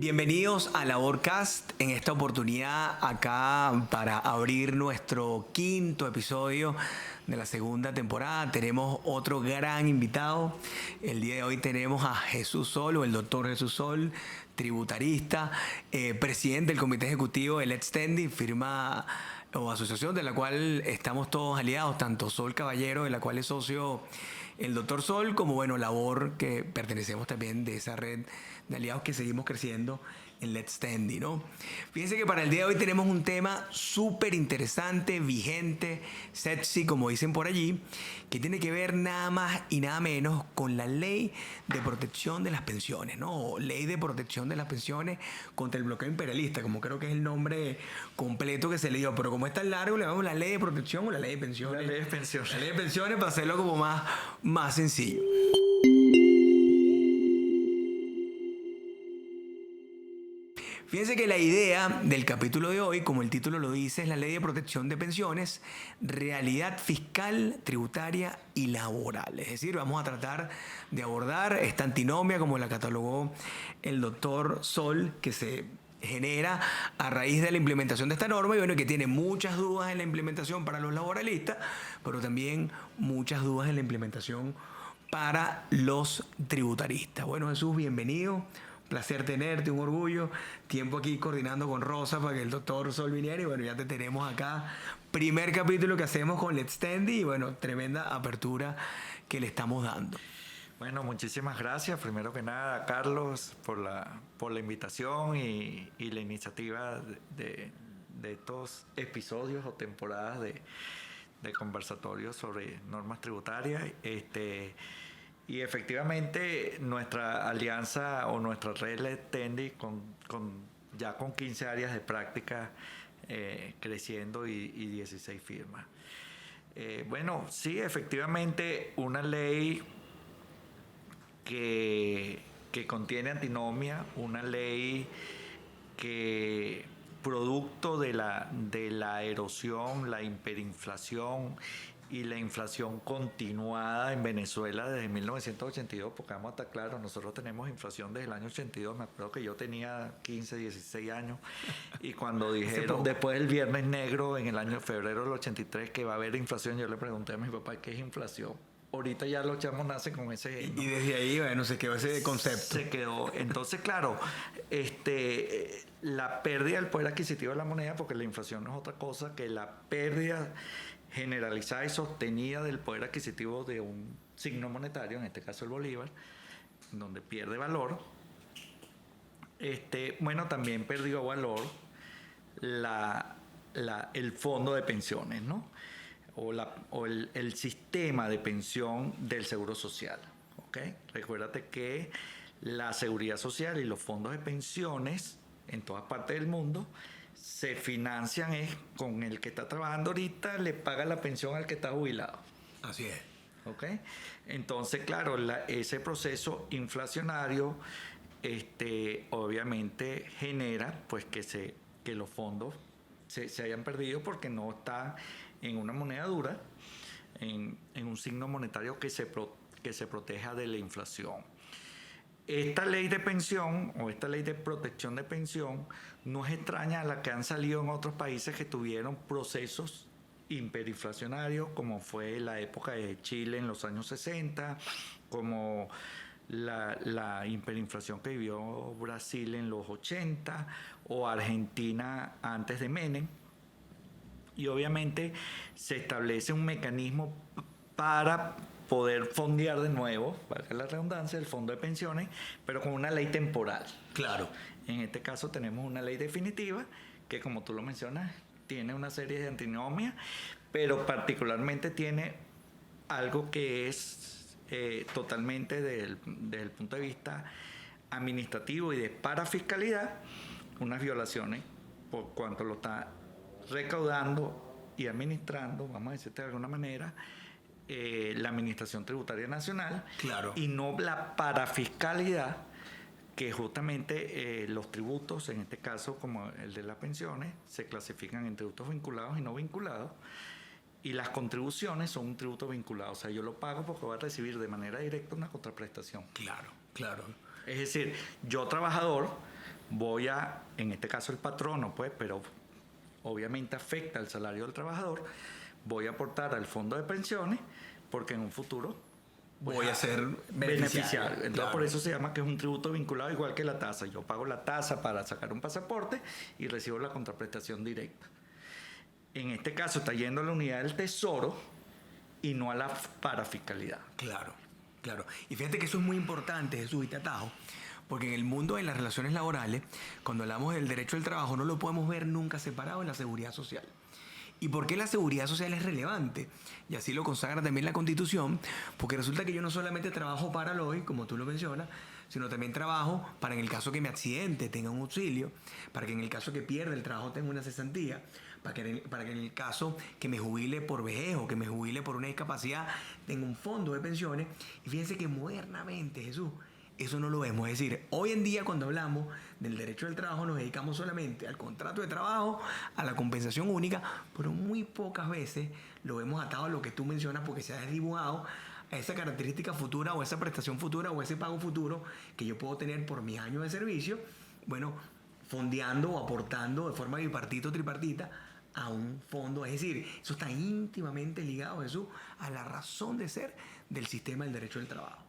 Bienvenidos a Laborcast. En esta oportunidad acá para abrir nuestro quinto episodio de la segunda temporada tenemos otro gran invitado. El día de hoy tenemos a Jesús Sol, o el doctor Jesús Sol, tributarista, presidente del comité ejecutivo de Let's Standing, firma o asociación de la cual estamos todos aliados, tanto Sol Caballero, de la cual es socio el doctor Sol, como bueno, Labor, que pertenecemos también de esa red de aliados que seguimos creciendo en Let's Standing, ¿no? Fíjense que para el día de hoy tenemos un tema súper interesante, vigente, sexy, como dicen por allí, que tiene que ver nada más y nada menos con la ley de protección de las pensiones, ¿no? Ley de protección de las pensiones contra el bloqueo imperialista, como creo que es el nombre completo que se le dio, pero como es tan largo, le llamamos la ley de protección o la ley de pensiones. La ley de pensiones. La ley de pensiones para hacerlo como más sencillo. Fíjense que la idea del capítulo de hoy, como el título lo dice, es la ley de protección de pensiones, realidad fiscal, tributaria y laboral. Es decir, vamos a tratar de abordar esta antinomia, como la catalogó el doctor Sol, que se genera a raíz de la implementación de esta norma y bueno, que tiene muchas dudas en la implementación para los laboralistas, pero también muchas dudas en la implementación para los tributaristas. Bueno, Jesús, bienvenido. Placer tenerte, un orgullo. Tiempo aquí coordinando con Rosa para que el doctor Sol viniera y bueno, ya te tenemos acá. Primer capítulo que hacemos con Let's Standing y bueno, tremenda apertura que le estamos dando. Bueno, muchísimas gracias. Primero que nada, Carlos, por la invitación y la iniciativa de estos episodios o temporadas de conversatorios sobre normas tributarias. Y efectivamente nuestra alianza o nuestra red Let's Standing ya con 15 áreas de práctica creciendo y 16 firmas. Bueno, sí, efectivamente una ley que contiene antinomia, una ley que producto de la erosión, la hiperinflación y la inflación continuada en Venezuela desde 1982, porque vamos a estar claros, nosotros tenemos inflación desde el año 82, me acuerdo que yo tenía 15, 16 años, y cuando dijeron después del Viernes Negro, en el año febrero del 83, que va a haber inflación, yo le pregunté a mi papá, ¿qué es inflación? Ahorita ya los chamos nacen con ese... Y desde ahí, bueno, se quedó ese concepto. Se quedó. Entonces, claro, la pérdida del poder adquisitivo de la moneda, porque la inflación no es otra cosa que la pérdida generalizada y sostenida del poder adquisitivo de un signo monetario, en este caso el bolívar, donde pierde valor. Bueno, también perdió valor el fondo de pensiones, ¿no? O el sistema de pensión del Seguro Social. ¿Okay? Recuérdate que la seguridad social y los fondos de pensiones en todas partes del mundo se financian con el que está trabajando ahorita, le paga la pensión al que está jubilado. Así es. ¿Okay? Entonces, claro, ese proceso inflacionario obviamente genera pues que los fondos se hayan perdido porque no están en una moneda dura, en un signo monetario que se proteja de la inflación. Esta ley de pensión o esta ley de protección de pensión no es extraña a la que han salido en otros países que tuvieron procesos hiperinflacionarios, como fue la época de Chile en los años 60, como la hiperinflación que vivió Brasil en los 80 o Argentina antes de Menem. Y obviamente se establece un mecanismo para poder fondear de nuevo, valga la redundancia, el fondo de pensiones, pero con una ley temporal. Claro. En este caso tenemos una ley definitiva que, como tú lo mencionas, tiene una serie de antinomias, pero particularmente tiene algo que es totalmente desde el punto de vista administrativo y de parafiscalidad, unas violaciones por cuanto lo está recaudando y administrando, vamos a decirte de alguna manera, la Administración Tributaria Nacional. Claro. Y no la parafiscalidad, que justamente los tributos, en este caso como el de las pensiones, se clasifican en tributos vinculados y no vinculados, y las contribuciones son un tributo vinculado, o sea, yo lo pago porque voy a recibir de manera directa una contraprestación. Claro, claro. Es decir, yo trabajador en este caso el patrono, pues, pero obviamente afecta al salario del trabajador, voy a aportar al fondo de pensiones porque en un futuro voy a ser beneficiario. Entonces, claro. por eso se llama que es un tributo vinculado igual que la tasa. Yo pago la tasa para sacar un pasaporte y recibo la contraprestación directa. En este caso está yendo a la unidad del Tesoro y no a la parafiscalidad. Claro, claro. Y fíjate que eso es muy importante, Jesús, y te atajo, porque en el mundo de las relaciones laborales, cuando hablamos del derecho del trabajo, no lo podemos ver nunca separado en la seguridad social. ¿Y por qué la seguridad social es relevante? Y así lo consagra también la Constitución, porque resulta que yo no solamente trabajo para el hoy, como tú lo mencionas, sino también trabajo para en el caso que me accidente tenga un auxilio, para que en el caso que pierda el trabajo tenga una cesantía, para que en el caso que me jubile por vejez o que me jubile por una discapacidad tenga un fondo de pensiones. Y fíjense que modernamente, Jesús, eso no lo vemos. Es decir, hoy en día cuando hablamos del derecho del trabajo nos dedicamos solamente al contrato de trabajo, a la compensación única, pero muy pocas veces lo vemos atado a lo que tú mencionas porque se ha desdibujado a esa característica futura o esa prestación futura o ese pago futuro que yo puedo tener por mis años de servicio, bueno, fondeando o aportando de forma bipartita o tripartita a un fondo. Es decir, eso está íntimamente ligado, Jesús, a la razón de ser del sistema del derecho del trabajo.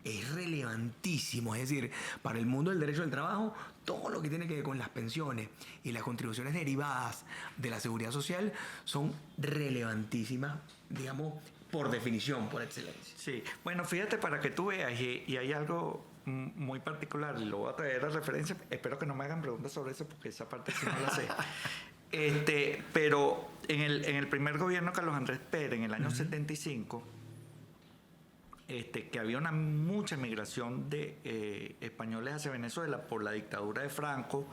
Es relevantísimo, es decir, para el mundo del derecho del trabajo, todo lo que tiene que ver con las pensiones y las contribuciones derivadas de la seguridad social son relevantísimas, digamos, por definición, por excelencia. Sí, bueno, fíjate para que tú veas, y hay algo muy particular, y lo voy a traer a referencia, espero que no me hagan preguntas sobre eso porque esa parte sí no la sé. Pero en el primer gobierno de Carlos Andrés Pérez, en el año 75, que había mucha migración de españoles hacia Venezuela por la dictadura de Franco,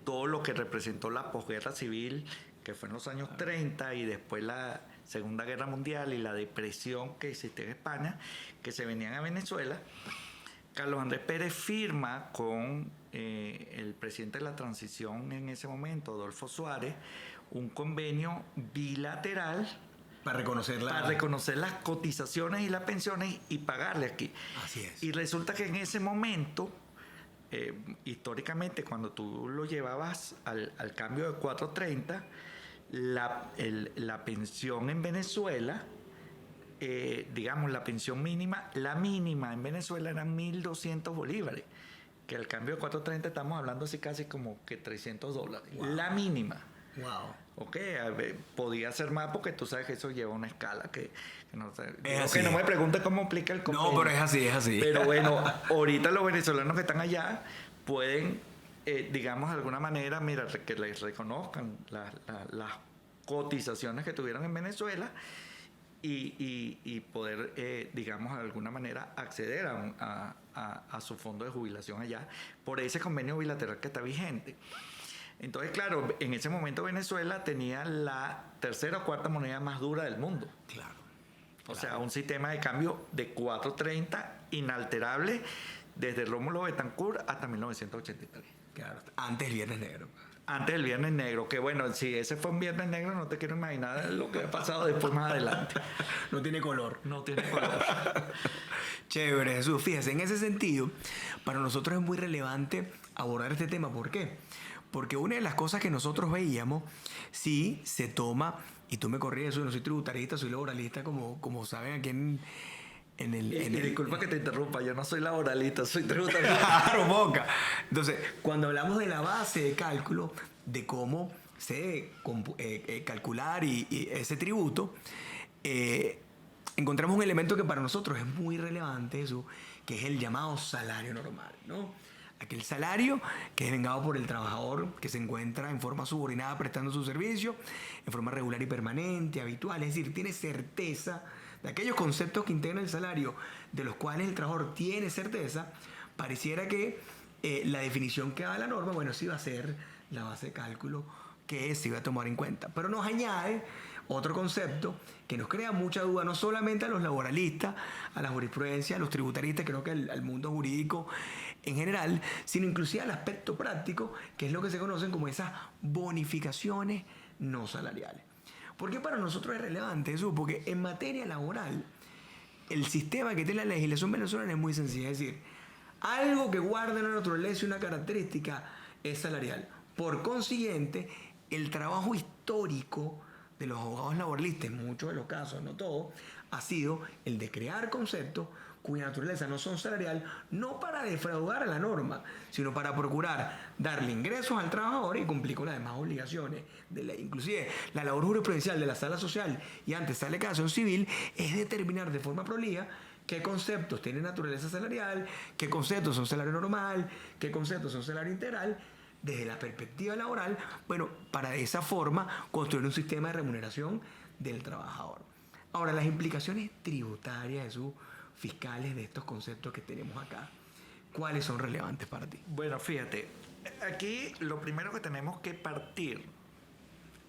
todo lo que representó la posguerra civil, que fue en los años 30, y después la Segunda Guerra Mundial y la depresión que existía en España, que se venían a Venezuela. Carlos Andrés Pérez firma con el presidente de la transición en ese momento, Adolfo Suárez, un convenio bilateral para reconocer las cotizaciones y las pensiones y pagarle aquí. Así es. Y resulta que en ese momento, históricamente, cuando tú lo llevabas al cambio de 4.30, la pensión en Venezuela, digamos, la pensión mínima, la mínima en Venezuela eran 1.200 bolívares, que al cambio de 4.30 estamos hablando así casi como que $300. Wow. La mínima. Wow. Ok, podía ser más porque tú sabes que eso lleva una escala que no sé. Que no me preguntes cómo aplica el convenio. No, pero es así. Pero bueno, ahorita los venezolanos que están allá pueden, digamos de alguna manera, mira, que les reconozcan las cotizaciones que tuvieron en Venezuela y poder, digamos de alguna manera, acceder a su fondo de jubilación allá por ese convenio bilateral que está vigente. Entonces, claro, en ese momento Venezuela tenía la tercera o cuarta moneda más dura del mundo. Claro. O sea, un sistema de cambio de 4.30 inalterable desde Rómulo Betancourt hasta 1983. Claro, antes del Viernes Negro. Antes del Viernes Negro, que bueno, si ese fue un Viernes Negro, no te quiero imaginar lo que ha pasado después más adelante. No tiene color. No tiene color. Chévere, Jesús. Fíjese, en ese sentido, para nosotros es muy relevante abordar este tema. ¿Por qué? Porque una de las cosas que nosotros veíamos, sí se toma, y tú me corriges, yo no soy tributarista, soy laboralista, como saben aquí en el... Disculpa que te interrumpa, yo no soy laboralista, soy tributarista. Claro, boca. Entonces, cuando hablamos de la base de cálculo, de cómo se calcular y ese tributo, encontramos un elemento que para nosotros es muy relevante, eso, que es el llamado salario normal, ¿no? Aquel salario que es vengado por el trabajador que se encuentra en forma subordinada prestando su servicio, en forma regular y permanente, habitual, es decir, tiene certeza de aquellos conceptos que integran el salario, de los cuales el trabajador tiene certeza. Pareciera que la definición que da la norma, bueno, sí va a ser la base de cálculo que se iba a tomar en cuenta, pero nos añade otro concepto que nos crea mucha duda, no solamente a los laboralistas, a la jurisprudencia, a los tributaristas, creo que al mundo jurídico en general, sino inclusive al aspecto práctico, que es lo que se conocen como esas bonificaciones no salariales. ¿Por qué para nosotros es relevante eso? Porque en materia laboral, el sistema que tiene la legislación venezolana es muy sencillo, es decir, algo que guarda una naturaleza y una característica es salarial. Por consiguiente, el trabajo histórico de los abogados laboralistas, en muchos de los casos, no todos, ha sido el de crear conceptos cuya naturaleza no son salarial, no para defraudar a la norma, sino para procurar darle ingresos al trabajador y cumplir con las demás obligaciones de ley. Inclusive, la labor jurisprudencial de la sala social y antes sala de casación civil es determinar de forma prolija qué conceptos tienen naturaleza salarial, qué conceptos son salario normal, qué conceptos son salario integral, desde la perspectiva laboral, bueno, para de esa forma construir un sistema de remuneración del trabajador. Ahora, las implicaciones tributarias, Jesús, fiscales de estos conceptos que tenemos acá, ¿cuáles son relevantes para ti? Bueno, fíjate, aquí lo primero que tenemos que partir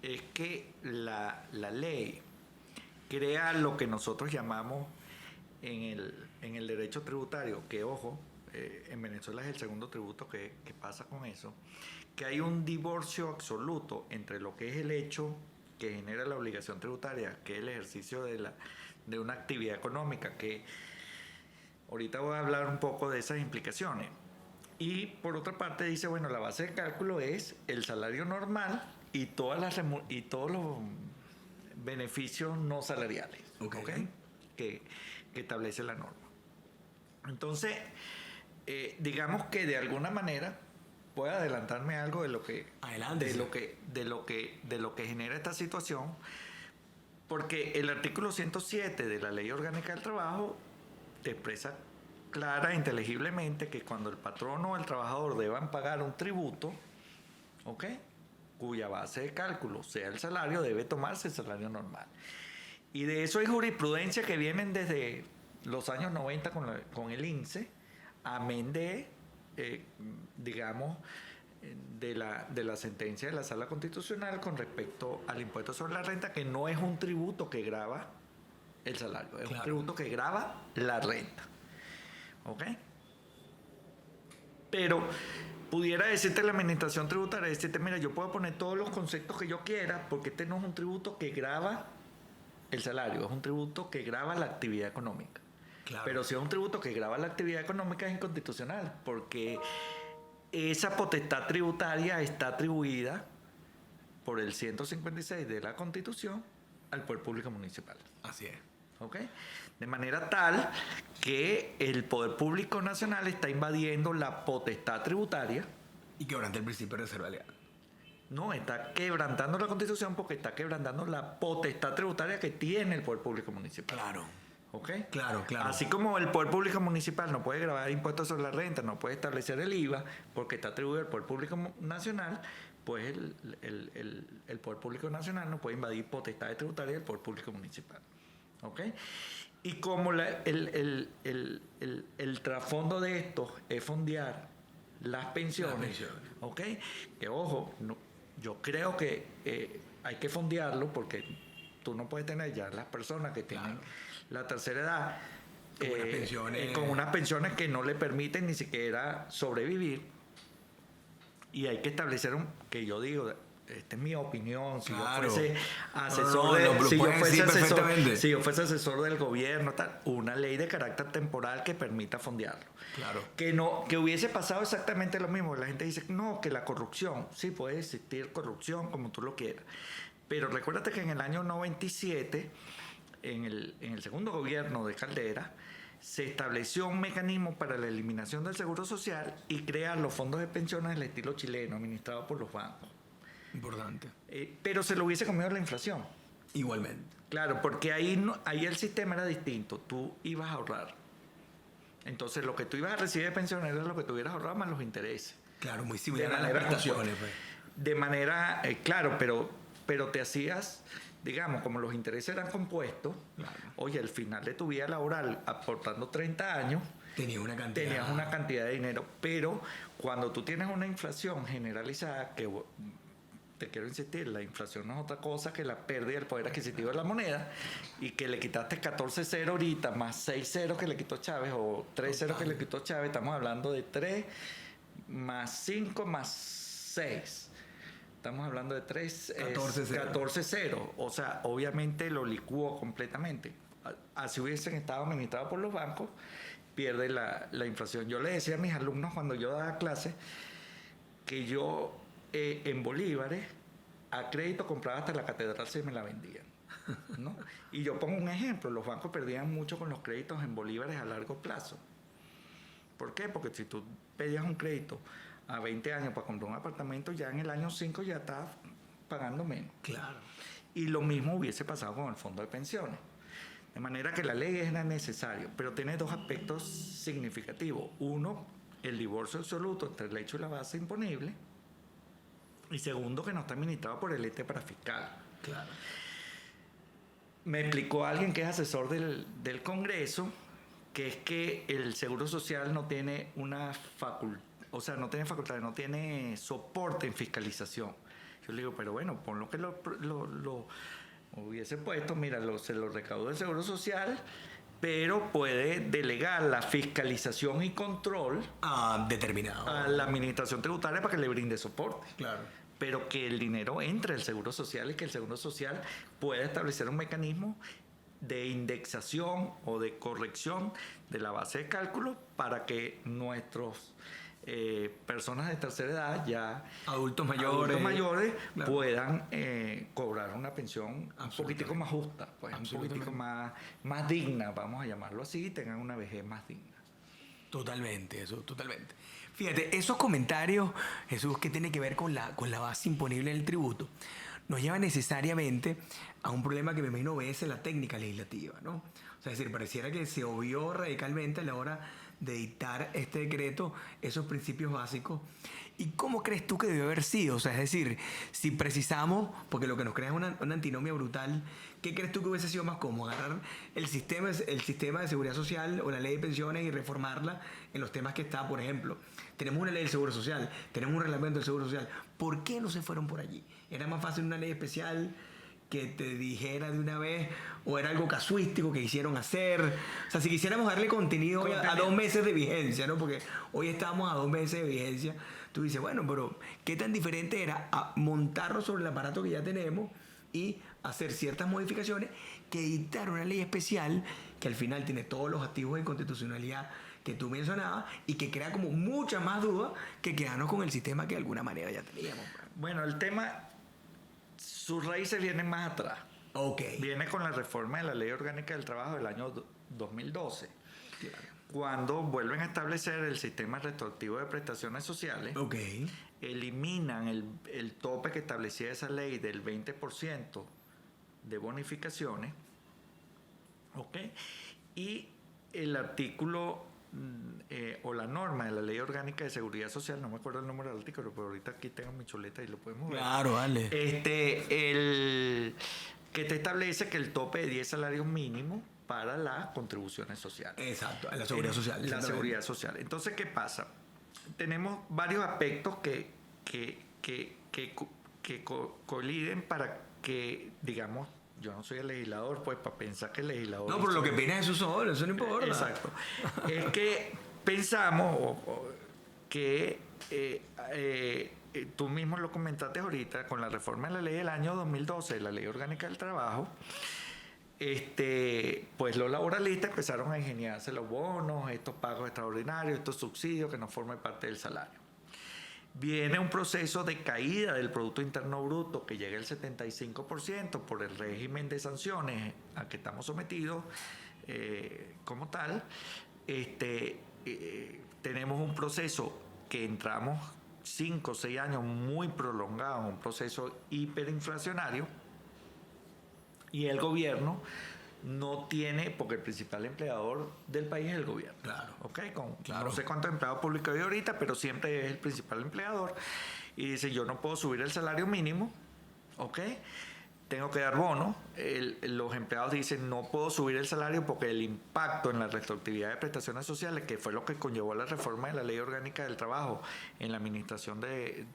es que la ley crea lo que nosotros llamamos en el derecho tributario, que ojo, en Venezuela es el segundo tributo que pasa con eso, que hay un divorcio absoluto entre lo que es el hecho que genera la obligación tributaria, que es el ejercicio de una actividad económica, que ahorita voy a hablar un poco de esas implicaciones. Y por otra parte dice, bueno, la base de cálculo es el salario normal y todos los beneficios no salariales, ¿okay? Que establece la norma. Entonces, digamos que de alguna manera puedo adelantarme algo de lo que genera esta situación, porque el artículo 107 de la Ley Orgánica del Trabajo te expresa clara e inteligiblemente que cuando el patrono o el trabajador deban pagar un tributo, ¿ok?, cuya base de cálculo sea el salario, debe tomarse el salario normal. Y de eso hay jurisprudencia que vienen desde los años 90 con el INSE, amén de, digamos, de la sentencia de la Sala Constitucional con respecto al impuesto sobre la renta, que no es un tributo que grava el salario, es un tributo que grava la renta. ¿Ok? Pero pudiera decirte la administración tributaria, decirte, mira, yo puedo poner todos los conceptos que yo quiera, porque este no es un tributo que grava el salario, es un tributo que grava la actividad económica. Claro. Pero si es un tributo que grava la actividad económica es inconstitucional, porque esa potestad tributaria está atribuida por el 156 de la Constitución al Poder Público Municipal. Así es. ¿Ok? De manera tal que el Poder Público Nacional está invadiendo la potestad tributaria. Y quebranta el principio de reserva legal. No, está quebrantando la Constitución porque está quebrantando la potestad tributaria que tiene el Poder Público Municipal. Claro. ¿Ok? Claro. Así como el Poder Público Municipal no puede gravar impuestos sobre la renta, no puede establecer el IVA porque está atribuido al Poder Público Nacional, pues el Poder Público Nacional no puede invadir potestades tributarias del Poder Público Municipal. ¿Ok? Y como el trasfondo de esto es fondear las pensiones. ¿Ok? Que ojo, yo creo que hay que fondearlo porque tú no puedes tener ya las personas que tienen la tercera edad con unas pensiones que no le permiten ni siquiera sobrevivir, y hay que establecer que yo digo, esta es mi opinión, si yo fuese asesor si yo fuese asesor del gobierno, una ley de carácter temporal que permita fondearlo. Claro. Que hubiese pasado exactamente lo mismo. La gente dice, no, que la corrupción, sí puede existir corrupción como tú lo quieras, pero recuérdate que en el año 97, en el segundo gobierno de Caldera, se estableció un mecanismo para la eliminación del seguro social y crear los fondos de pensiones del estilo chileno, administrados por los bancos. Importante. Pero se lo hubiese comido la inflación. Igualmente. Claro, porque ahí el sistema era distinto. Tú ibas a ahorrar. Entonces, lo que tú ibas a recibir de pensión era lo que tú hubieras ahorrado más los intereses. Claro, muy similar a las prestaciones. De manera, claro, pero te hacías, digamos, como los intereses eran compuestos, oye, al final de tu vida laboral, aportando 30 años, tenías una cantidad de dinero. Pero cuando tú tienes una inflación generalizada, que te quiero insistir, la inflación no es otra cosa que la pérdida del poder adquisitivo de la moneda, y que le quitaste 14 ahorita, más 6 ceros que le quitó Chávez, o 3 ceros que le quitó Chávez, estamos hablando de 3, más 5, más 6. Estamos hablando de 14 ceros. O sea, obviamente lo licuó completamente. Así hubiesen estado administrados por los bancos, pierde la inflación. Yo le decía a mis alumnos cuando yo daba clases, que yo en bolívares a crédito compraba hasta la catedral si me la vendían, ¿no? Y yo pongo un ejemplo, los bancos perdían mucho con los créditos en bolívares a largo plazo. ¿Por qué? Porque si tú pedías un crédito a 20 años para comprar un apartamento, ya en el año 5 ya estabas pagando menos. Claro. Y lo mismo hubiese pasado con el fondo de pensiones. De manera que la ley era necesaria, pero tiene dos aspectos significativos. Uno, el divorcio absoluto entre el hecho y la base imponible. Y segundo, que no está administrado por el ente parafiscal. Claro. Me explicó alguien que es asesor del Congreso, que es que el Seguro Social no tiene una facultad, o sea, no tiene facultad, no tiene soporte en fiscalización. Yo le digo, pero bueno, pon lo que lo hubiese puesto, mira, se lo recauda el Seguro Social, pero puede delegar la fiscalización y control determinado a la administración tributaria para que le brinde soporte. Claro. Pero que el dinero entre al Seguro Social y que el Seguro Social pueda establecer un mecanismo de indexación o de corrección de la base de cálculo para que nuestros personas de tercera edad, ya adultos mayores claro, puedan cobrar una pensión un poquitico más justa, pues, un poquitico más digna, vamos a llamarlo así, y tengan una vejez más digna. Totalmente, eso, totalmente. Fíjate, esos comentarios, Jesús, que tiene que ver con la base imponible del tributo, nos lleva necesariamente a un problema que me imagino obedece la técnica legislativa, ¿no? O sea, es decir, pareciera que se obvió radicalmente a la hora de dictar este decreto esos principios básicos. ¿Y cómo crees tú que debió haber sido? O sea, es decir, si precisamos, porque lo que nos crea es una antinomia brutal, ¿qué crees tú que hubiese sido más cómodo? Agarrar el sistema de seguridad social o la ley de pensiones y reformarla en los temas que está, por ejemplo. Tenemos una ley del seguro social, tenemos un reglamento del seguro social. ¿Por qué no se fueron por allí? ¿Era más fácil una ley especial que te dijera de una vez, o era algo casuístico que quisieron hacer? O sea, si quisiéramos darle contenido a 2 meses de vigencia, ¿no? Porque hoy estamos a 2 meses de vigencia. Tú dices, bueno, pero ¿qué tan diferente era a montarlo sobre el aparato que ya tenemos y hacer ciertas modificaciones que dictar una ley especial que al final tiene todos los activos de inconstitucionalidad que tú mencionabas y que crea como mucha más duda que quedarnos con el sistema que de alguna manera ya teníamos? Bueno, el tema, sus raíces vienen más atrás. Okay. Viene con la reforma de la Ley Orgánica del Trabajo del año 2012. Claro. Cuando vuelven a establecer el sistema retroactivo de prestaciones sociales, okay, eliminan el tope que establecía esa ley del 20% de bonificaciones, okay, y el artículo o la norma de la Ley Orgánica de Seguridad Social, no me acuerdo el número del artículo, pero ahorita aquí tengo mi chuleta y lo podemos ver. Claro, vale. Que te establece que el tope de 10 salarios mínimos para las contribuciones sociales. Exacto, la seguridad social. La seguridad social. Entonces, ¿qué pasa? Tenemos varios aspectos que coliden para que, digamos, yo no soy el legislador, pues para pensar que el legislador... No, pero lo que opina es eso no importa. Exacto. Es que pensamos que tú mismo lo comentaste ahorita, con la reforma de la ley del año 2012, la Ley Orgánica del Trabajo, pues los laboralistas empezaron a ingeniarse los bonos, estos pagos extraordinarios, estos subsidios que no forman parte del salario. Viene un proceso de caída del Producto Interno Bruto que llega al 75% por el régimen de sanciones a que estamos sometidos como tal. Tenemos un proceso que entramos 5 o 6 años muy prolongado, un proceso hiperinflacionario, y el gobierno no tiene, porque el principal empleador del país es el gobierno. Claro. ¿Okay? Claro. No sé cuántos empleados públicos hay ahorita, pero siempre es el principal empleador. Y dice, yo no puedo subir el salario mínimo, ¿ok? Tengo que dar bonos. Los empleados dicen, no puedo subir el salario porque el impacto en la retroactividad de prestaciones sociales, que fue lo que conllevó la reforma de la Ley Orgánica del Trabajo en la administración del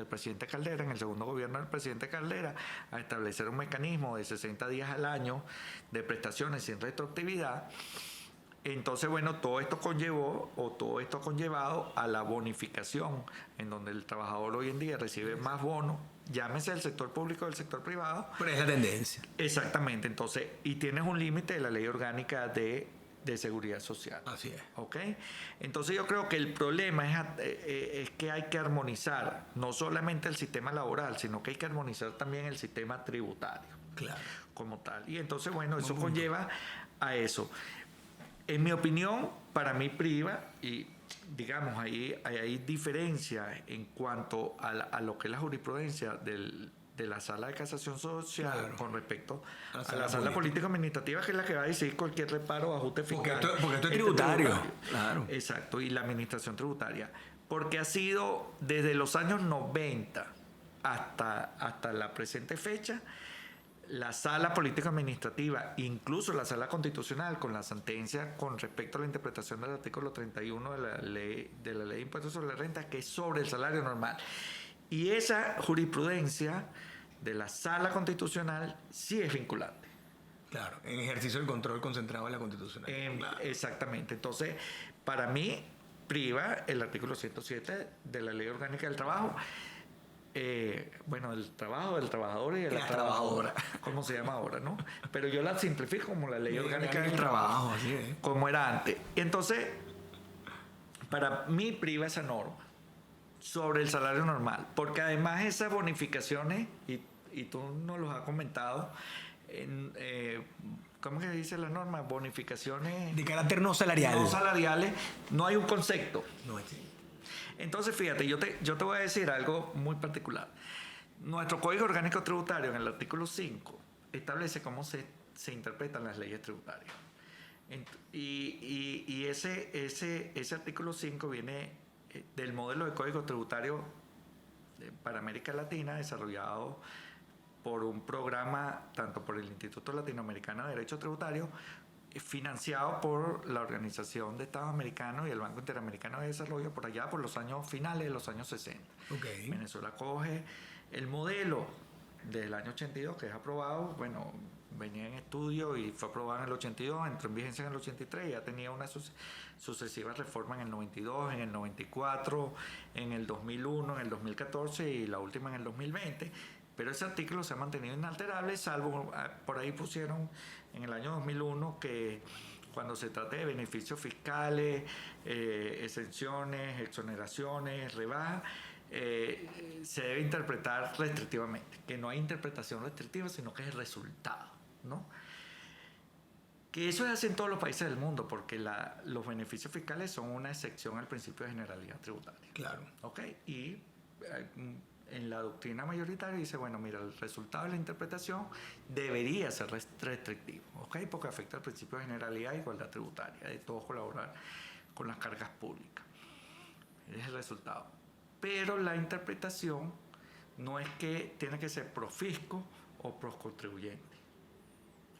presidente Caldera, en el segundo gobierno del presidente Caldera, a establecer un mecanismo de 60 días al año de prestaciones sin retroactividad. Entonces, bueno, todo esto ha conllevado a la bonificación, en donde el trabajador hoy en día recibe más bonos, llámese del sector público o del sector privado. Pero es la tendencia. Exactamente. Entonces, y tienes un límite de la Ley Orgánica de seguridad social. Así es. ¿Ok? Entonces yo creo que el problema es que hay que armonizar no solamente el sistema laboral, sino que hay que armonizar también el sistema tributario. Claro. Como tal. Y entonces, bueno, eso conlleva a eso. En mi opinión, para mí priva, y digamos, ahí hay diferencias en cuanto a lo que es la jurisprudencia de la Sala de Casación Social, claro, con respecto a la Sala Política Administrativa, que es la que va a decidir cualquier reparo o ajuste fiscal. Porque esto es tributario. Claro. Exacto, y la administración tributaria. Porque ha sido desde los años 90 hasta la presente fecha, la Sala Política Administrativa, incluso la Sala Constitucional, con la sentencia con respecto a la interpretación del artículo 31 de la Ley de Impuestos sobre la Renta, que es sobre el salario normal. Y esa jurisprudencia de la Sala Constitucional sí es vinculante. Claro, en ejercicio del control concentrado en la Constitucional. Claro. Exactamente. Entonces, para mí, priva el artículo 107 de la Ley Orgánica del Trabajo. Bueno, el trabajo del trabajador y de la trabajadora, como se llama ahora, ¿no? Pero yo la simplifico como la Ley Orgánica del Trabajo, así es, como era antes. Y entonces, para mí priva esa norma sobre el salario normal, porque además esas bonificaciones, y tú nos los has comentado, ¿cómo que dice la norma? Bonificaciones de carácter no salarial. No salariales, no hay un concepto. No existe. Entonces, fíjate, yo te voy a decir algo muy particular. Nuestro Código Orgánico Tributario, en el artículo 5, establece cómo se interpretan las leyes tributarias. Y ese artículo 5 viene del modelo de Código Tributario para América Latina, desarrollado por un programa tanto por el Instituto Latinoamericano de Derecho Tributario, financiado por la Organización de Estados Americanos y el Banco Interamericano de Desarrollo por allá por los años finales de los años 60. Okay. Venezuela coge el modelo del año 82 que es aprobado, bueno, venía en estudio y fue aprobado en el 82, entró en vigencia en el 83, ya tenía una sucesivas reformas en el 92, en el 94, en el 2001, en el 2014 y la última en el 2020. Pero ese artículo se ha mantenido inalterable, salvo por ahí pusieron en el año 2001 que cuando se trate de beneficios fiscales, exenciones, exoneraciones, rebajas, se debe interpretar restrictivamente, que no hay interpretación restrictiva, sino que es el resultado, ¿no? Que eso es así en todos los países del mundo, porque los beneficios fiscales son una excepción al principio de generalidad tributaria. Claro. ¿Ok? Y en la doctrina mayoritaria dice, bueno, mira, el resultado de la interpretación debería ser restrictivo, ¿ok? Porque afecta al principio de generalidad e igualdad tributaria, de todos colaborar con las cargas públicas. Ese es el resultado. Pero la interpretación no es que tiene que ser pro fisco o pro contribuyente,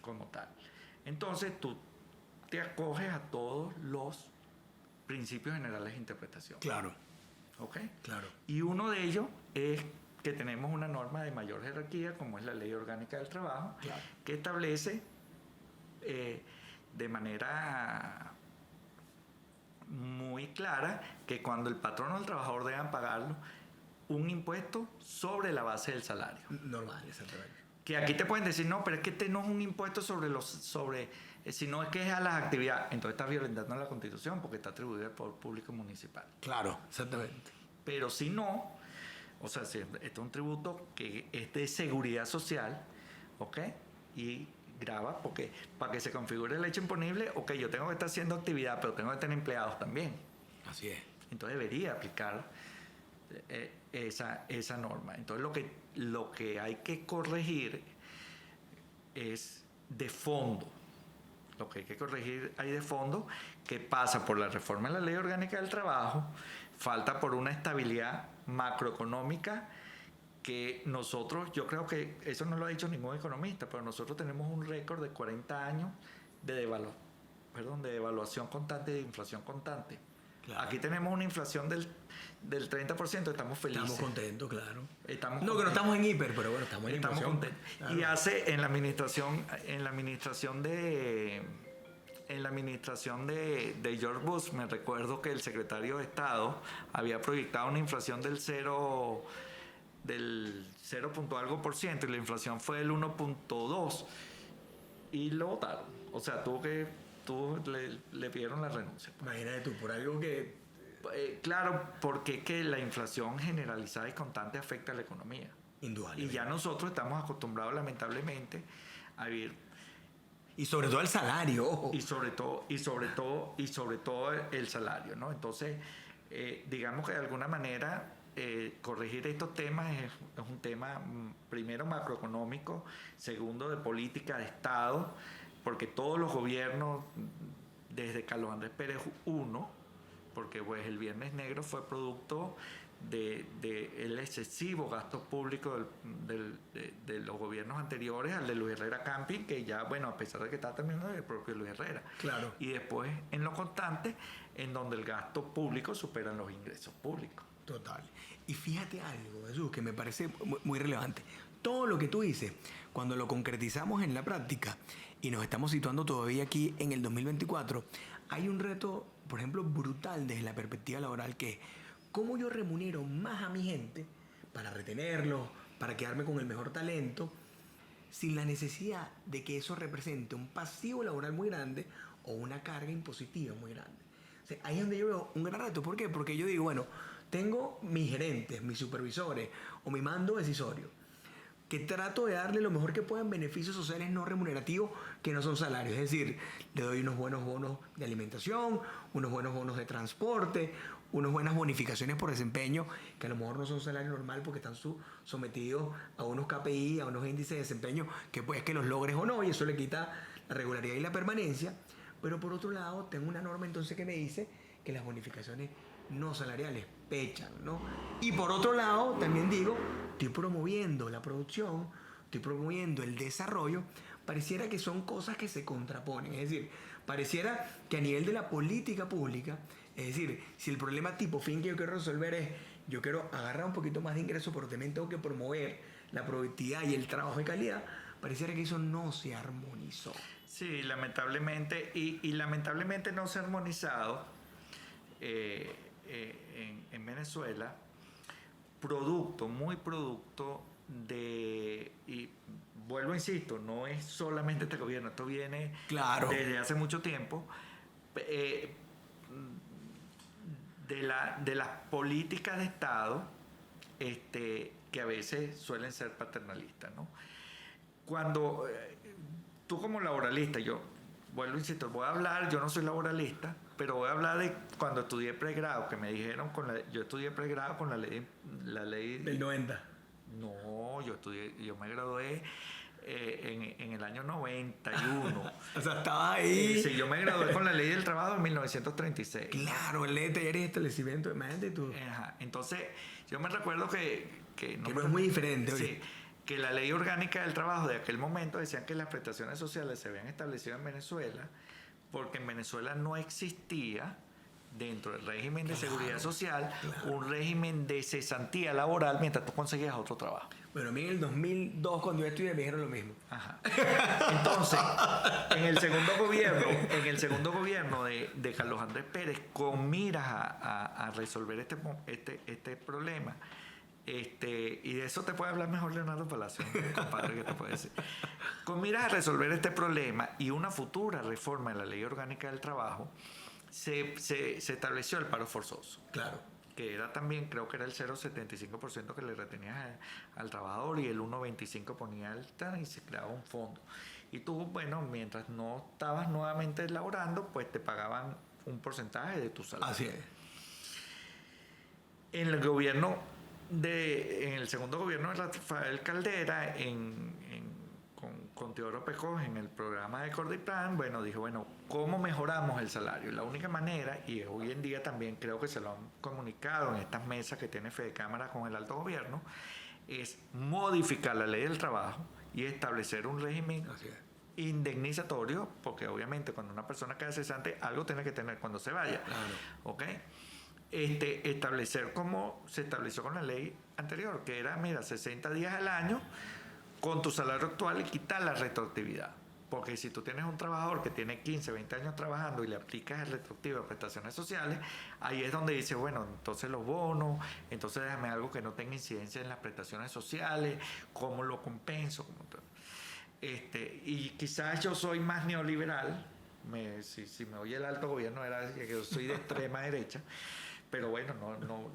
como tal. Entonces tú te acoges a todos los principios generales de interpretación. Claro. ¿Ok? Claro. Y uno de ellos es que tenemos una norma de mayor jerarquía, como es la Ley Orgánica del Trabajo, claro, que establece de manera muy clara que cuando el patrón o el trabajador deban pagarlo, un impuesto sobre la base del salario. Normal, exactamente. Que aquí te pueden decir, no, pero es que este no es un impuesto sino es que es a las actividades. Entonces estás violentando la Constitución porque está atribuida por público municipal. Claro, exactamente. Pero si no, o sea, si este es un tributo que es de seguridad social, ¿ok? Y grava, porque para que se configure el hecho imponible, ok, yo tengo que estar haciendo actividad, pero tengo que tener empleados también. Así es. Entonces debería aplicar esa norma. Entonces lo que hay que corregir es de fondo. Lo que hay que corregir hay de fondo, que pasa por la reforma de la Ley Orgánica del Trabajo, falta por una estabilidad macroeconómica que nosotros, yo creo que eso no lo ha dicho ningún economista, pero nosotros tenemos un récord de 40 años de devaluación constante y de inflación constante. Claro. Aquí tenemos una inflación del 30%, estamos felices. Estamos contentos, claro. No, que no estamos en hiper, pero bueno, estamos en inflación. Contentos. Claro. Y hace en la administración de George Bush, me recuerdo que el secretario de Estado había proyectado una inflación del 0 punto algo por ciento y la inflación fue del 1.2 y lo votaron. O sea, tuvo que le pidieron la renuncia. Imagínate tú, por algo que... Claro, porque es que la inflación generalizada y constante afecta a la economía. Indudablemente. Y ya nosotros estamos acostumbrados, lamentablemente, a vivir. Y sobre todo el salario, ojo. Y sobre todo el salario, ¿no? Entonces, digamos que de alguna manera corregir estos temas es un tema, primero, macroeconómico, segundo, de política de Estado, porque todos los gobiernos, desde Carlos Andrés Pérez I, porque pues el Viernes Negro fue producto del excesivo gasto público de los gobiernos anteriores al de Luis Herrera Camping, que ya, bueno, a pesar de que está terminando, el propio Luis Herrera. Claro. Y después en lo constante, en donde el gasto público supera los ingresos públicos. Total. Y fíjate algo, Jesús, que me parece muy relevante. Todo lo que tú dices, cuando lo concretizamos en la práctica y nos estamos situando todavía aquí en el 2024, hay un reto, por ejemplo, brutal desde la perspectiva laboral, que es cómo yo remunero más a mi gente para retenerlos, para quedarme con el mejor talento, sin la necesidad de que eso represente un pasivo laboral muy grande o una carga impositiva muy grande. O sea, ahí es donde yo veo un gran reto. ¿Por qué? Porque yo digo, bueno, tengo mis gerentes, mis supervisores o mi mando decisorio, que trato de darle lo mejor que pueda en beneficios sociales no remunerativos que no son salarios. Es decir, le doy unos buenos bonos de alimentación, unos buenos bonos de transporte, unas buenas bonificaciones por desempeño, que a lo mejor no son salario normal porque están sometidos a unos KPI, a unos índices de desempeño, que puedes que los logres o no, y eso le quita la regularidad y la permanencia. Pero por otro lado, tengo una norma entonces que me dice que las bonificaciones no salariales pechan, ¿no? Y por otro lado, también digo, estoy promoviendo la producción, estoy promoviendo el desarrollo. Pareciera que son cosas que se contraponen. Es decir, pareciera que a nivel de la política pública, es decir, si el problema tipo fin que yo quiero resolver es, yo quiero agarrar un poquito más de ingresos, pero también tengo que promover la productividad y el trabajo de calidad, pareciera que eso no se armonizó. Sí, lamentablemente, y lamentablemente no se ha armonizado en Venezuela, muy producto de, y vuelvo, insisto, no es solamente este gobierno, esto viene desde hace mucho tiempo, de las políticas de Estado que a veces suelen ser paternalistas, ¿no? Cuando tú como laboralista, yo vuelvo, insisto, voy a hablar, yo no soy laboralista, pero voy a hablar de cuando estudié pregrado, que me dijeron, yo estudié pregrado con la ley del 90. No, yo me gradué en el año 91. O sea, estaba ahí. Sí, yo me gradué con la ley del trabajo en 1936. Claro, ley de talleres y establecimiento, imagínate tú. Ajá. Entonces, yo me recuerdo que no es muy diferente. Sí, que la ley orgánica del trabajo de aquel momento decían que las prestaciones sociales se habían establecido en Venezuela porque en Venezuela no existía, dentro del régimen de seguridad social, un régimen de cesantía laboral mientras tú conseguías otro trabajo. Bueno, a mí en el 2002, cuando yo estudié, me dijeron lo mismo. Ajá. Entonces, en el segundo gobierno de Carlos Andrés Pérez, con miras a resolver este problema, y de eso te puede hablar mejor Leonardo Palacio, compadre, que te puede decir. Con miras a resolver este problema y una futura reforma de la Ley Orgánica del Trabajo, se estableció el paro forzoso. Claro. Que era también, creo que era el 0,75% que le retenías al trabajador y el 1,25% ponía alta y se creaba un fondo. Y tú, bueno, mientras no estabas nuevamente laborando, pues te pagaban un porcentaje de tu salario. Así es. En el segundo gobierno de Rafael Caldera, con Teodoro Pejos, en el programa de Cordiplan, bueno, dijo, bueno, ¿cómo mejoramos el salario? Y la única manera, y hoy en día también creo que se lo han comunicado en estas mesas que tiene Fedecámara con el alto gobierno, es modificar la ley del trabajo y establecer un régimen indemnizatorio, porque obviamente cuando una persona queda cesante, algo tiene que tener cuando se vaya. Claro. ¿Ok? Establecer como se estableció con la ley anterior, que era, mira, 60 días al año con tu salario actual y quitar la retroactividad. Porque si tú tienes un trabajador que tiene 15, 20 años trabajando y le aplicas el retroactivo a prestaciones sociales, ahí es donde dices, bueno, entonces los bonos, entonces déjame algo que no tenga incidencia en las prestaciones sociales, ¿cómo lo compenso? Y quizás yo soy más neoliberal, si me oye el alto gobierno era que yo soy de extrema derecha, pero bueno,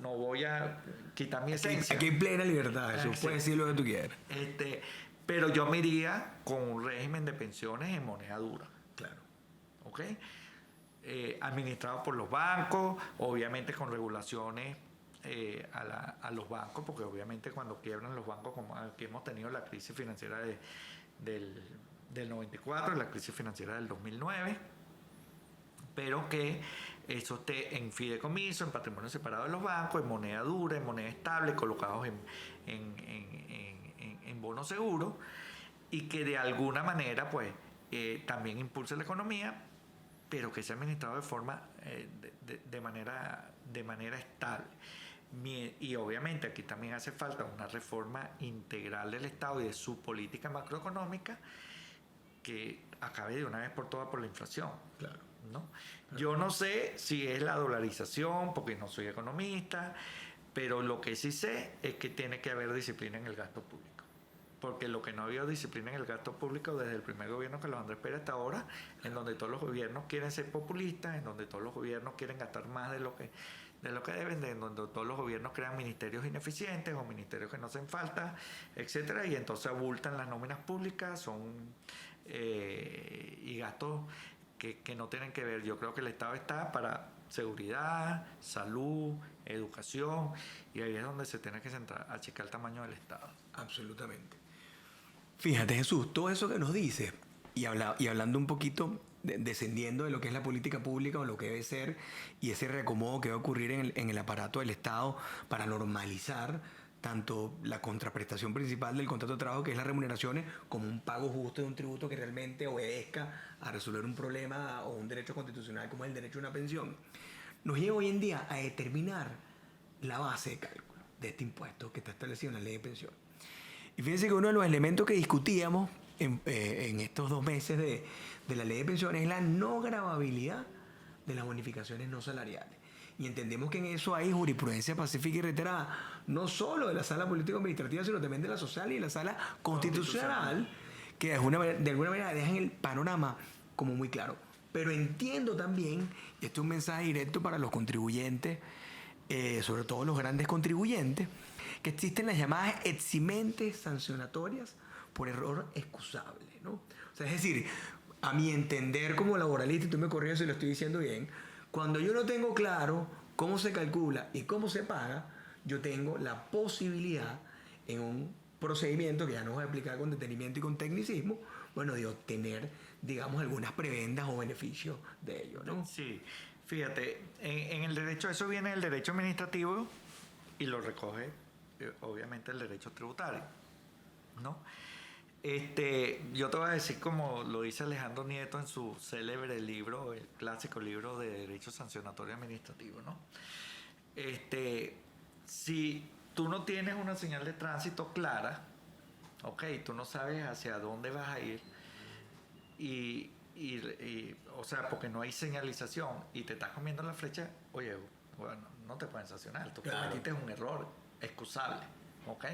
no voy a quitar mi esencia. Aquí hay plena libertad, eso puedes decir lo que tú quieras. Pero yo me iría con un régimen de pensiones en moneda dura. Claro. ¿Ok? Administrado por los bancos, obviamente con regulaciones a los bancos, porque obviamente cuando quiebran los bancos, como aquí hemos tenido la crisis financiera del 94, la crisis financiera del 2009, pero que eso esté en fideicomiso, en patrimonio separado de los bancos, en moneda dura, en moneda estable, colocados en bonos seguros, y que de alguna manera pues también impulse la economía, pero que sea administrado de forma de manera estable. Y obviamente aquí también hace falta una reforma integral del Estado y de su política macroeconómica que acabe de una vez por todas por la inflación. Claro. ¿No? Yo no sé si es la dolarización, porque no soy economista, pero lo que sí sé es que tiene que haber disciplina en el gasto público. Porque lo que no ha habido disciplina en el gasto público desde el primer gobierno que los Andrés Pérez hasta ahora, en donde todos los gobiernos quieren ser populistas, en donde todos los gobiernos quieren gastar más de lo que deben, en donde todos los gobiernos crean ministerios ineficientes o ministerios que no hacen falta, etcétera, y entonces abultan las nóminas públicas, y gastos que no tienen que ver. Yo creo que el Estado está para seguridad, salud, educación, y ahí es donde se tiene que centrar, achicar el tamaño del Estado. Absolutamente. Fíjate, Jesús, todo eso que nos dice, y hablando un poquito, descendiendo de lo que es la política pública o lo que debe ser, y ese reacomodo que va a ocurrir en el aparato del Estado para normalizar tanto la contraprestación principal del contrato de trabajo, que es las remuneraciones, como un pago justo de un tributo que realmente obedezca a resolver un problema o un derecho constitucional como es el derecho a una pensión, nos lleva hoy en día a determinar la base de cálculo de este impuesto que está establecido en la ley de pensión. Y fíjense que uno de los elementos que discutíamos en estos 2 meses de la ley de pensiones es la no gravabilidad de las bonificaciones no salariales. Y entendemos que en eso hay jurisprudencia pacífica y reiterada, no solo de la sala político-administrativa, sino también de la social y de la sala constitucional, que de alguna manera dejan el panorama como muy claro. Pero entiendo también, y esto es un mensaje directo para los contribuyentes, sobre todo los grandes contribuyentes, que existen las llamadas eximentes sancionatorias por error excusable, ¿no? O sea, es decir, a mi entender como laboralista, y tú me corriges si lo estoy diciendo bien, cuando yo no tengo claro cómo se calcula y cómo se paga, yo tengo la posibilidad en un procedimiento que ya no voy a explicar con detenimiento y con tecnicismo, bueno, de obtener, digamos, algunas prebendas o beneficios de ello, ¿no? Sí, fíjate, en el derecho, eso viene del derecho administrativo y lo recoge obviamente el derecho tributario, ¿no? Yo te voy a decir, como lo dice Alejandro Nieto en su célebre libro, el clásico libro de Derecho Sancionatorio Administrativo, ¿no? Si tú no tienes una señal de tránsito clara, ok, tú no sabes hacia dónde vas a ir, o sea, porque no hay señalización y te estás comiendo la flecha, oye, bueno, no te pueden sancionar, tú cometiste un error excusable, ok.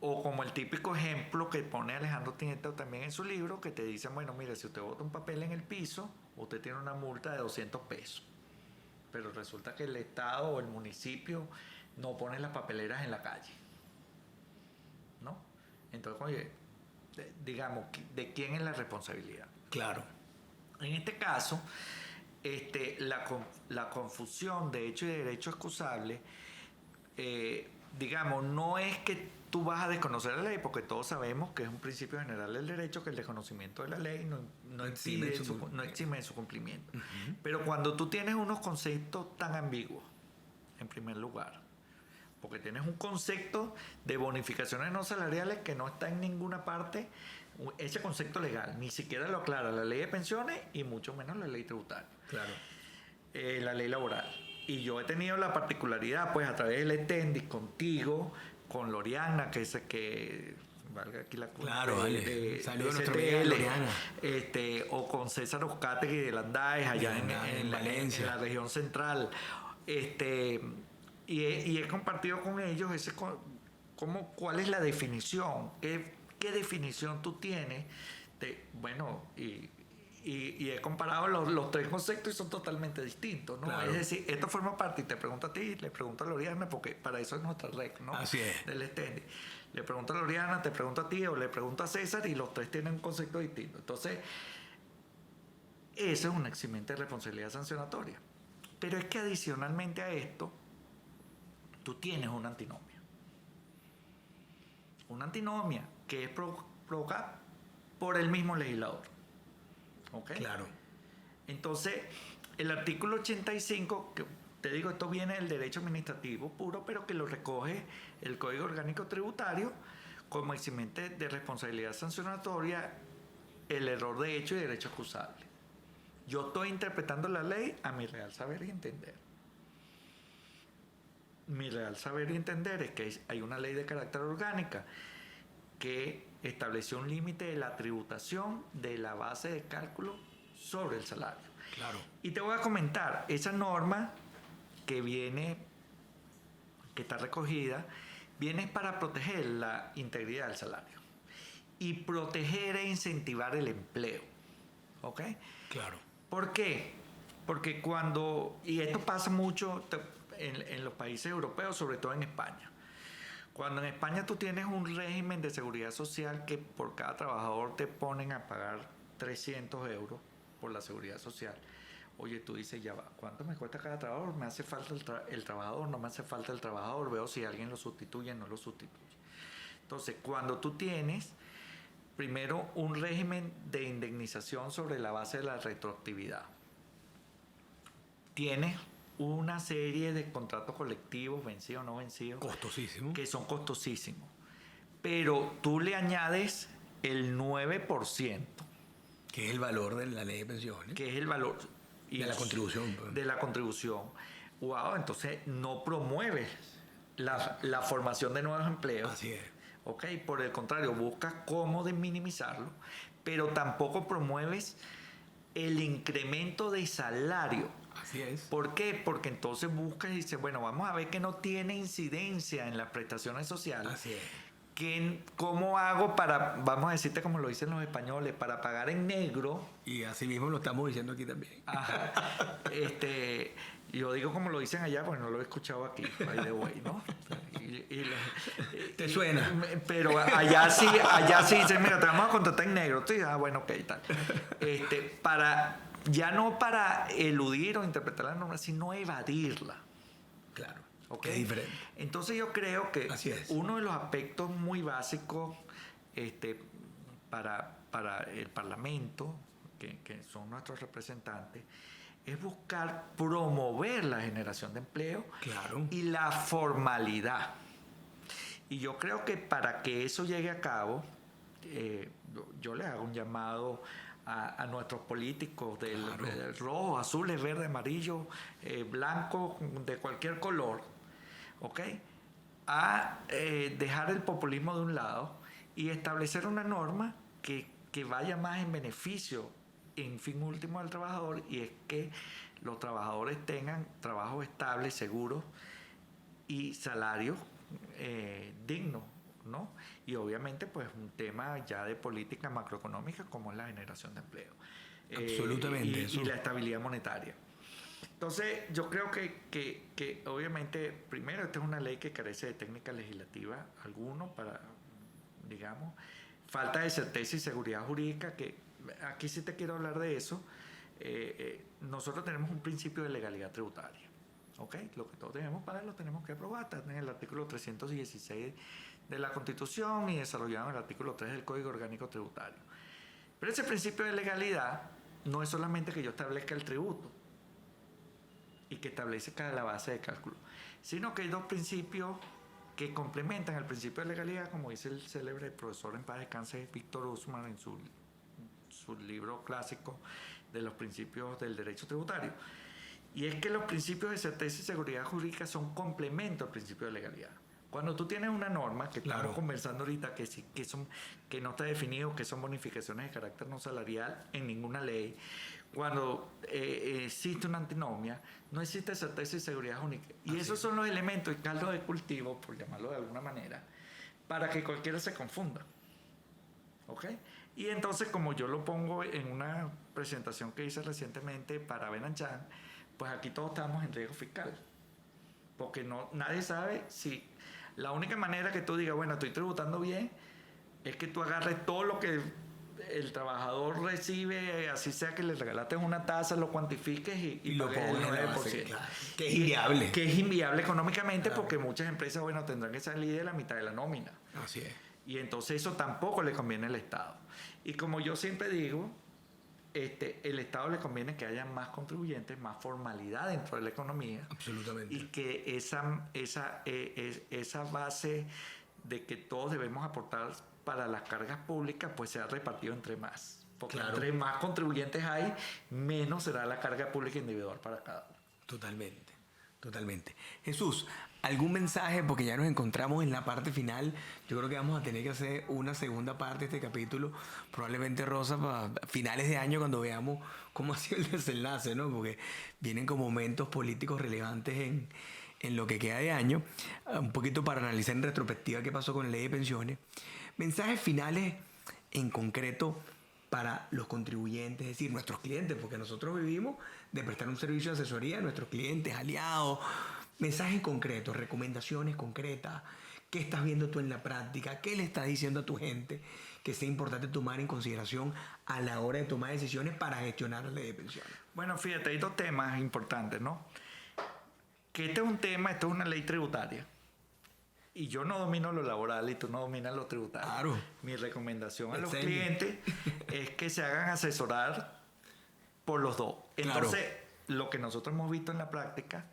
O como el típico ejemplo que pone Alejandro Nieto también en su libro, que te dicen, bueno, mire, si usted bota un papel en el piso, usted tiene una multa de 200 pesos. Pero resulta que el Estado o el municipio no pone las papeleras en la calle, ¿no? Entonces, oye, digamos, ¿de quién es la responsabilidad? Claro. En este caso, la confusión de hecho y de derecho excusable, digamos, no es que tú vas a desconocer la ley, porque todos sabemos que es un principio general del derecho, que el desconocimiento de la ley no exime de su cumplimiento. Uh-huh. Pero cuando tú tienes unos conceptos tan ambiguos, en primer lugar, porque tienes un concepto de bonificaciones no salariales que no está en ninguna parte, ese concepto legal, ni siquiera lo aclara la ley de pensiones y mucho menos la ley tributaria. Claro. La ley laboral. Y yo he tenido la particularidad, pues a través del ETENDI, contigo, con Loriana, que es que valga aquí la cuenta, claro, vale. Saludos a nuestra amiga Loriana. O con César Oscategui de Landaes, allá en Valencia, en la región central. Y he compartido con ellos cuál es la definición, qué definición tú tienes. Bueno, y y he comparado los tres conceptos y son totalmente distintos, ¿no? Claro. Es decir, esto forma parte, y te pregunto a ti, le pregunto a Loriana, porque para eso es nuestra red, ¿no? Así es. Del extended. Le pregunto a Loriana, te pregunto a ti o le pregunto a César y los tres tienen un concepto distinto. Entonces, eso es un eximente de responsabilidad sancionatoria. Pero es que adicionalmente a esto, tú tienes una antinomia. Una antinomia que es provocada por el mismo legislador. ¿Ok? Claro. Entonces, el artículo 85, que te digo, esto viene del derecho administrativo puro, pero que lo recoge el Código Orgánico Tributario como eximente de responsabilidad sancionatoria, el error de hecho y derecho acusable. Yo estoy interpretando la ley a mi real saber y entender. Mi real saber y entender es que hay una ley de carácter orgánica que estableció un límite de la tributación de la base de cálculo sobre el salario. Claro. Y te voy a comentar, esa norma que está recogida, viene para proteger la integridad del salario y proteger e incentivar el empleo. ¿Ok? Claro. ¿Por qué? Porque y esto pasa mucho en los países europeos, sobre todo en España. Cuando en España tú tienes un régimen de seguridad social que por cada trabajador te ponen a pagar 300 euros por la seguridad social. Oye, tú dices, ya va, ¿cuánto me cuesta cada trabajador? ¿Me hace falta el trabajador? ¿No me hace falta el trabajador? Veo si alguien lo sustituye o no lo sustituye. Entonces, cuando tú tienes, primero, un régimen de indemnización sobre la base de la retroactividad, tienes una serie de contratos colectivos, vencidos o no vencidos, Costosísimo. que son costosísimos. Pero tú le añades el 9%, Que es el valor de la ley de pensiones. que es el valor De la contribución. Pues. de la contribución. Wow, entonces no promueves la formación de nuevos empleos. Así es. ¿Ok? Por el contrario, buscas cómo de minimizarlo, pero tampoco promueves el incremento de salario. Así es. ¿Por qué? Porque entonces buscas y dices, bueno, vamos a ver que no tiene incidencia en las prestaciones sociales. Así es. ¿Cómo hago para, vamos a decirte como lo dicen los españoles, para pagar en negro? Y así mismo lo estamos diciendo aquí también. Ajá, yo digo como lo dicen allá, porque no lo he escuchado aquí, by the way, ¿no? ¿Te suena? Pero allá sí dicen, mira, te vamos a contratar en negro. Tú dices, bueno, ok, tal. Ya no para eludir o interpretar la norma, sino evadirla. Claro. ¿Okay? Es diferente. Entonces yo creo que Así es. uno de los aspectos muy básicos para el Parlamento, que son nuestros representantes, es buscar promover la generación de empleo. Claro. Y la formalidad. Y yo creo que para que eso llegue a cabo, yo le hago un llamado a nuestros políticos del rojo, azules, verde, amarillo, blanco, de cualquier color, ¿ok? A dejar el populismo de un lado y establecer una norma que vaya más en beneficio, en fin último, del trabajador, y es que los trabajadores tengan trabajos estables, seguros y salarios dignos, ¿no? Y obviamente pues un tema ya de política macroeconómica como es la generación de empleo. Absolutamente. Y la estabilidad monetaria. Entonces yo creo que obviamente primero esta es una ley que carece de técnica legislativa alguno para, digamos, falta de certeza y seguridad jurídica, que aquí sí te quiero hablar de eso. Nosotros tenemos un principio de legalidad tributaria. ¿Ok? Lo que todos tenemos para lo tenemos que aprobar. Está en el artículo 316 de la Constitución y desarrollado en el artículo 3 del Código Orgánico Tributario. Pero ese principio de legalidad no es solamente que yo establezca el tributo y que establezca la base de cálculo, sino que hay dos principios que complementan el principio de legalidad, como dice el célebre profesor en paz descanse Víctor Usman en su libro clásico de los principios del derecho tributario. Y es que los principios de certeza y seguridad jurídica son complemento al principio de legalidad. Cuando tú tienes una norma, que estamos conversando ahorita, que no está definido, que son bonificaciones de carácter no salarial en ninguna ley, cuando existe una antinomia, no existe certeza y seguridad jurídica. Y esos son los elementos y caldo de cultivo, por llamarlo de alguna manera, para que cualquiera se confunda. ¿Ok? Y entonces, como yo lo pongo en una presentación que hice recientemente para Benanchan, pues aquí todos estamos en riesgo fiscal. Porque nadie sabe si... La única manera que tú digas, bueno, estoy tributando bien, es que tú agarres todo lo que el trabajador recibe, así sea que le regalaste una tasa, lo cuantifiques y lo pagues pongas el en la 9%. base, claro. Que es inviable. Que es inviable económicamente, Claro. porque muchas empresas, bueno, tendrán que salir de la mitad de la nómina. Así es. Y entonces eso tampoco le conviene al Estado. Y como yo siempre digo, el Estado le conviene que haya más contribuyentes, más formalidad dentro de la economía. Absolutamente. Y que esa base de que todos debemos aportar para las cargas públicas, pues sea repartido entre más. Porque claro. entre más contribuyentes hay, menos será la carga pública individual para cada uno. Totalmente, totalmente. Jesús, ¿algún mensaje? Porque ya nos encontramos en la parte final. Yo creo que vamos a tener que hacer una segunda parte de este capítulo, probablemente, Rosa, para finales de año, cuando veamos cómo ha sido el desenlace, ¿no? Porque vienen como momentos políticos relevantes en lo que queda de año. Un poquito para analizar en retrospectiva qué pasó con la ley de pensiones. Mensajes finales en concreto para los contribuyentes, es decir, nuestros clientes, porque nosotros vivimos de prestar un servicio de asesoría a nuestros clientes, aliados. Mensajes concretos, recomendaciones concretas. ¿Qué estás viendo tú en la práctica? ¿Qué le estás diciendo a tu gente que sea importante tomar en consideración a la hora de tomar decisiones para gestionar la ley de pensiones? Bueno, fíjate, hay dos temas importantes, ¿no? Que este es un tema, esto es una ley tributaria. Y yo no domino lo laboral y tú no dominas lo tributario. Claro. Mi recomendación a los Excelente. clientes es que se hagan asesorar por los dos. Entonces, lo que nosotros hemos visto en la práctica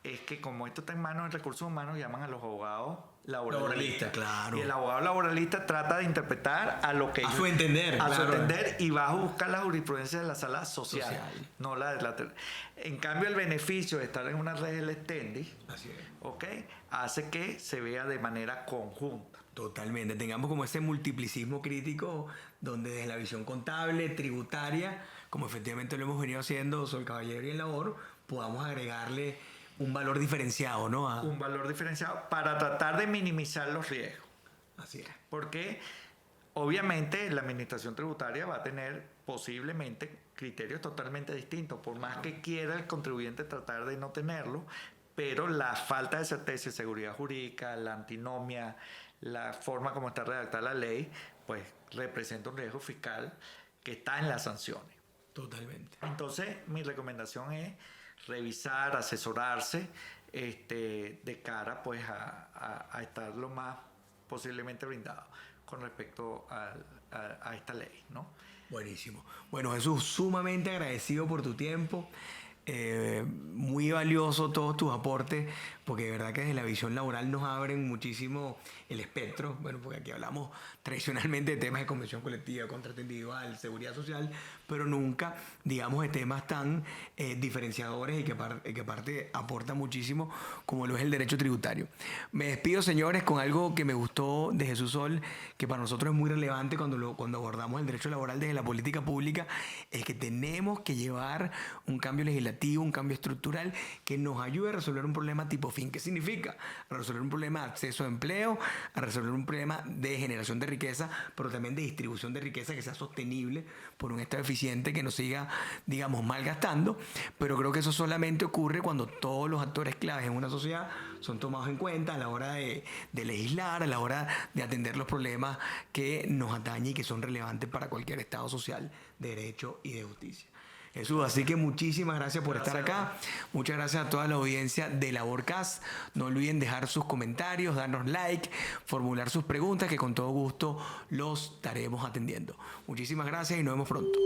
es que como esto está en manos de recursos humanos, llaman a los abogados laboralistas. Claro. Y el abogado laboralista trata de interpretar a lo que A su entender, a su claro. entender, y va a buscar la jurisprudencia de la sala social. No la de la... En cambio, el beneficio de estar en una red del extendis, Así es. ¿ok?, hace que se vea de manera conjunta. Totalmente. Tengamos como ese multiplicismo crítico donde desde la visión contable, tributaria, como efectivamente lo hemos venido haciendo Sol Caballero y en Labor, podamos agregarle un valor diferenciado, ¿no? Un valor diferenciado para tratar de minimizar los riesgos. Así es. Porque obviamente la administración tributaria va a tener posiblemente criterios totalmente distintos, por más que quiera el contribuyente tratar de no tenerlo, pero la falta de certeza y seguridad jurídica, la antinomia, la forma como está redactada la ley, pues representa un riesgo fiscal que está en las sanciones. Totalmente. Entonces, mi recomendación es revisar, asesorarse, de cara pues a estar lo más posiblemente blindado con respecto a esta ley, ¿no? Buenísimo. Bueno, Jesús, sumamente agradecido por tu tiempo. Muy valioso todos tus aportes, porque de verdad que desde la visión laboral nos abren muchísimo el espectro. Bueno, porque aquí hablamos tradicionalmente de temas de convención colectiva, contrato individual, seguridad social, pero nunca, digamos, de temas tan diferenciadores y que aparte aporta muchísimo, como lo es el derecho tributario. Me despido, señores, con algo que me gustó de Jesús Sol, que para nosotros es muy relevante cuando abordamos el derecho laboral desde la política pública, es que tenemos que llevar un cambio legislativo, un cambio estructural que nos ayude a resolver un problema tipo fin. ¿Qué significa? A resolver un problema de acceso a empleo, a resolver un problema de generación de riqueza, pero también de distribución de riqueza que sea sostenible por un Estado eficiente que no siga, digamos, malgastando. Pero creo que eso solamente ocurre cuando todos los actores claves en una sociedad son tomados en cuenta a la hora de legislar, a la hora de atender los problemas que nos atañen y que son relevantes para cualquier Estado social de derecho y de justicia. Jesús, así que muchísimas gracias por estar acá. Muchas gracias a toda la audiencia de Laborcast. No olviden dejar sus comentarios, darnos like, formular sus preguntas, que con todo gusto los estaremos atendiendo. Muchísimas gracias y nos vemos pronto.